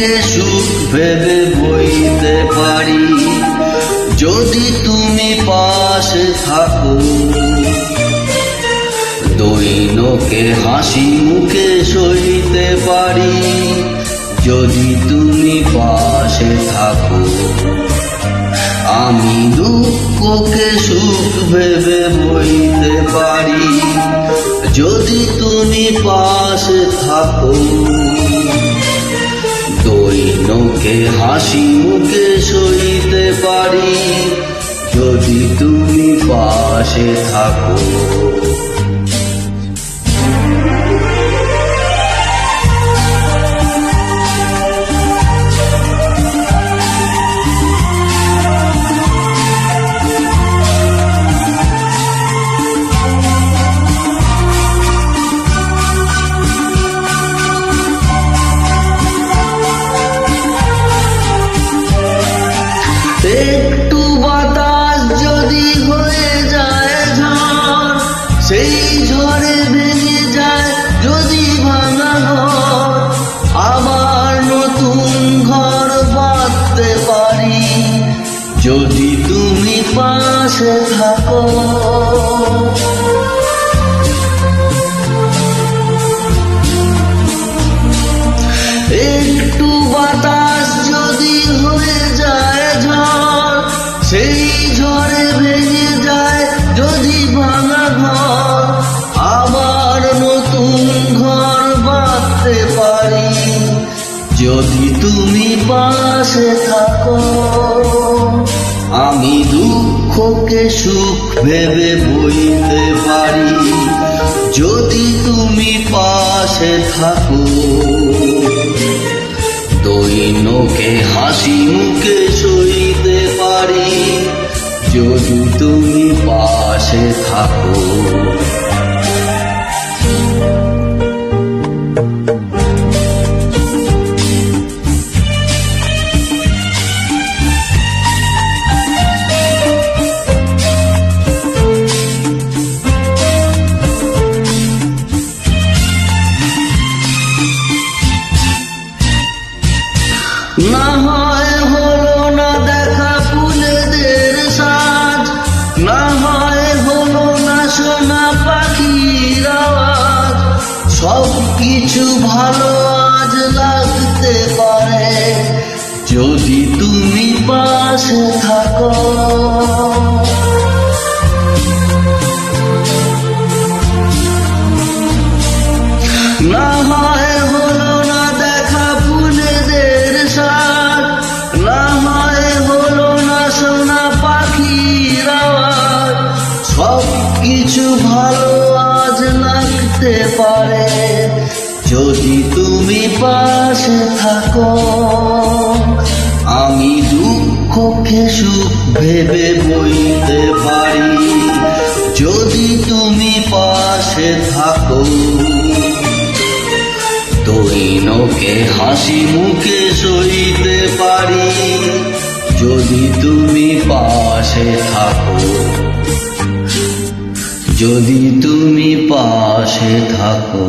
দুঃখকে সুখ ভেবে বইতে পারি যদি তুমি পাশে থাকো। দৈনকে হাসি মুখে সইতে পারি যদি তুমি পাশে থাকো। আমি দুঃখকে সুখ ভেবে বইতে পারি যদি তুমি পাশে থাকো। দৈনকে হাসি মুখে সইতে পারি যদি তুমি পাশে থাকো। একটু বাতাস যদি হয়ে যায় ঝড়, সেই ঝড়ে ভেঙে যায় যদি ভাঙা ঘর, আবার নতুন ঘর বাঁধতে পারি যদি তুমি পাশে থাকো। একটু বাতাস যদি হয়ে যায় ঝড়, সেই ঝড়ে ভেঙে যায় যদি ভাঙা ঘর, আবার নতুন ঘর বাঁধতে পারি যদি তুমি পাশে থাকো। আমি দুঃখকে সুখ ভেবে বইতে পারি যদি তুমি পাশে থাকো। দৈনকে হাসি মুখে সইতে পারি যদি তুমি পাশে থাকো। না হয় হলো না দেখা ফুলেদের সাজ, না হয় হলো না শোনা পাখির আওয়াজ, সব কিছু ভালো আজ লাগতে পারে যদি তুমি পাশে থাকো। না হয় হলো না দেখা ফুলেদের সাজ, না হয় হলো না শোনা পাখির আওয়াজ, সব কিছু ভালো আজ লাগতে পারে যদি তুমি পাশে থাকো। আমি দুঃখকে সুখ ভেবে বইতে পারি যদি তুমি পাশে থাকো। দৈনকে হাসি মুখে সইতে পারি যদি তুমি পাশে থাকো। যদি তুমি পাশে থাকো।